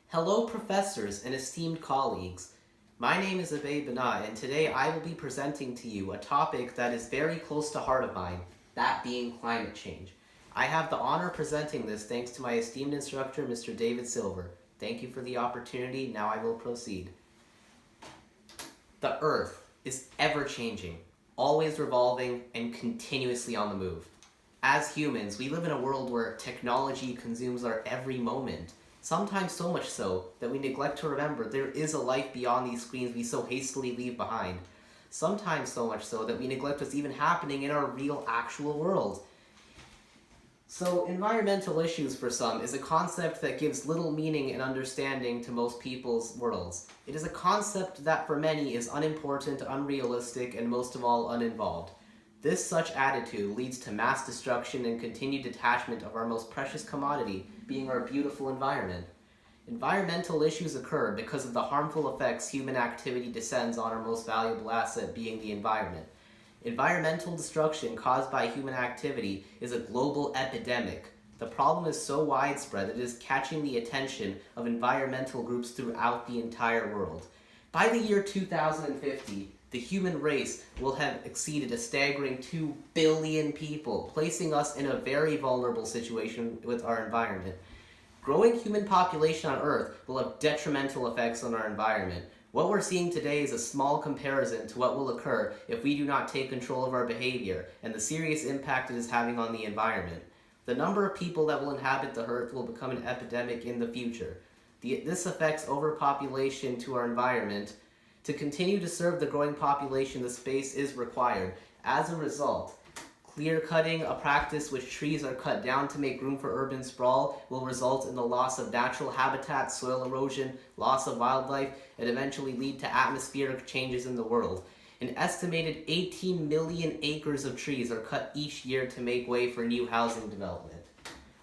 Hello professors and esteemed colleagues. My name is Abhay Bhanot, and today I will be presenting to you a topic that is very close to heart of mine, that being climate change. I have the honor presenting this thanks to my esteemed instructor, Mr. David Silver. Thank you for the opportunity. Now I will proceed. The Earth is ever-changing, always revolving, and continuously on the move. As humans, we live in a world where technology consumes our every moment. Sometimes so much so that we neglect to remember there is a life beyond these screens we so hastily leave behind. Sometimes so much so that we neglect what's even happening in our real, actual world. So, environmental issues for some is a concept that gives little meaning and understanding to most people's worlds. It is a concept that for many is unimportant, unrealistic, and most of all uninvolved. This such attitude leads to mass destruction and continued detachment of our most precious commodity, being our beautiful environment. Environmental issues occur because of the harmful effects human activity descends on our most valuable asset, being the environment. Environmental destruction caused by human activity is a global epidemic. The problem is so widespread that it is catching the attention of environmental groups throughout the entire world. By the year 2050, the human race will have exceeded a staggering 2 billion people, placing us in a very vulnerable situation with our environment. Growing human population on Earth will have detrimental effects on our environment. What we're seeing today is a small comparison to what will occur if we do not take control of our behavior and the serious impact it is having on the environment. The number of people that will inhabit the Earth will become an epidemic in the future. This affects overpopulation to our environment. To continue to serve the growing population, the space is required. As a result, clear cutting, a practice which trees are cut down to make room for urban sprawl, will result in the loss of natural habitat, soil erosion, loss of wildlife, and eventually lead to atmospheric changes in the world. An estimated 18 million acres of trees are cut each year to make way for new housing development.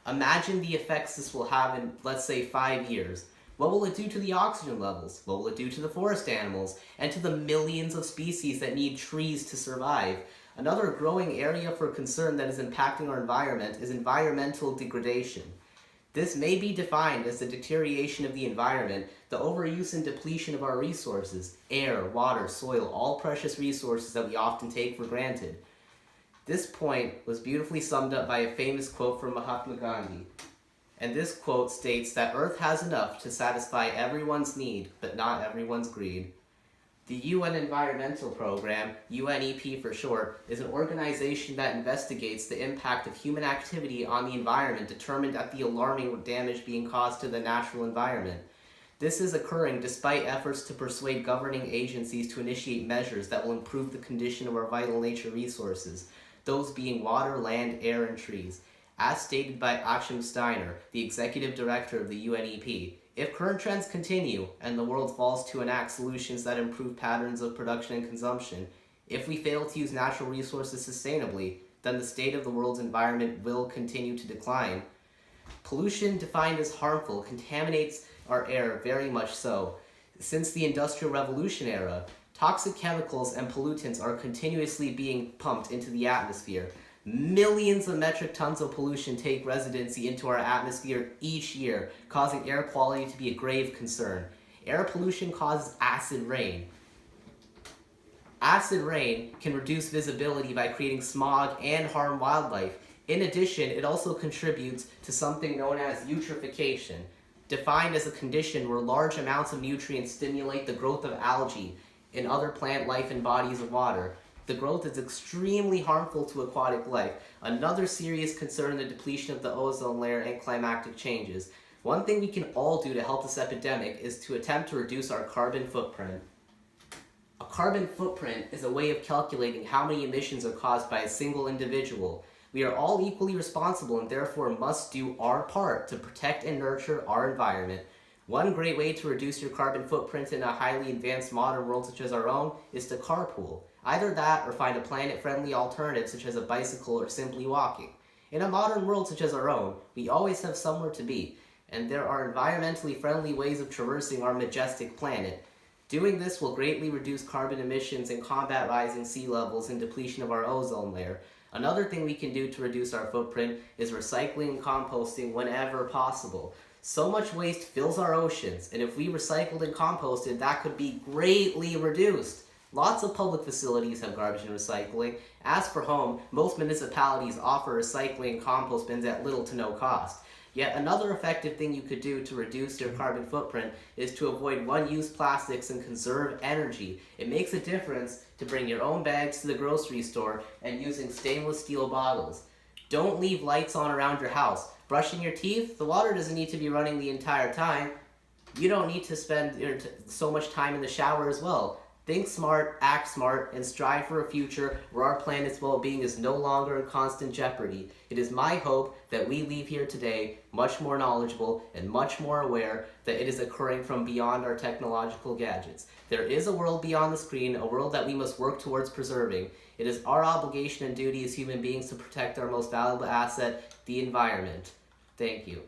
Imagine the effects this will have in, let's say, 5 years. What will it do to the oxygen levels? What will it do to the forest animals? And to the millions of species that need trees to survive? Another growing area for concern that is impacting our environment is environmental degradation. This may be defined as the deterioration of the environment, the overuse and depletion of our resources, air, water, soil, all precious resources that we often take for granted. This point was beautifully summed up by a famous quote from Mahatma Gandhi. And this quote states that Earth has enough to satisfy everyone's need, but not everyone's greed. The UN Environmental Program, UNEP for short, is an organization that investigates the impact of human activity on the environment determined at the alarming damage being caused to the natural environment. This is occurring despite efforts to persuade governing agencies to initiate measures that will improve the condition of our vital nature resources, those being water, land, air, and trees. As stated by Achim Steiner, the executive director of the UNEP, if current trends continue and the world falls to enact solutions that improve patterns of production and consumption, if we fail to use natural resources sustainably, then the state of the world's environment will continue to decline. Pollution, defined as harmful, contaminates our air very much so. Since the Industrial Revolution era, toxic chemicals and pollutants are continuously being pumped into the atmosphere. Millions of metric tons of pollution take residency into our atmosphere each year, causing air quality to be a grave concern. Air pollution causes acid rain. Acid rain can reduce visibility by creating smog and harm wildlife. In addition, it also contributes to something known as eutrophication, defined as a condition where large amounts of nutrients stimulate the growth of algae and other plant life in bodies of water. The growth is extremely harmful to aquatic life. Another serious concern, the depletion of the ozone layer and climatic changes. One thing we can all do to help this epidemic is to attempt to reduce our carbon footprint. A carbon footprint is a way of calculating how many emissions are caused by a single individual. We are all equally responsible and therefore must do our part to protect and nurture our environment. One great way to reduce your carbon footprint in a highly advanced modern world such as our own is to carpool. Either that or find a planet-friendly alternative such as a bicycle or simply walking. In a modern world such as our own, we always have somewhere to be, and there are environmentally friendly ways of traversing our majestic planet. Doing this will greatly reduce carbon emissions and combat rising sea levels and depletion of our ozone layer. Another thing we can do to reduce our footprint is recycling and composting whenever possible. So much waste fills our oceans, and if we recycled and composted, that could be greatly reduced. Lots of public facilities have garbage and recycling. As for home, most municipalities offer recycling and compost bins at little to no cost. Yet another effective thing you could do to reduce your carbon footprint is to avoid one-use plastics and conserve energy. It makes a difference to bring your own bags to the grocery store and using stainless steel bottles. Don't leave lights on around your house. Brushing your teeth, the water doesn't need to be running the entire time. You don't need to spend so much time in the shower as well. Think smart, act smart, and strive for a future where our planet's well-being is no longer in constant jeopardy. It is my hope that we leave here today much more knowledgeable and much more aware that it is occurring from beyond our technological gadgets. There is a world beyond the screen, a world that we must work towards preserving. It is our obligation and duty as human beings to protect our most valuable asset, the environment. Thank you.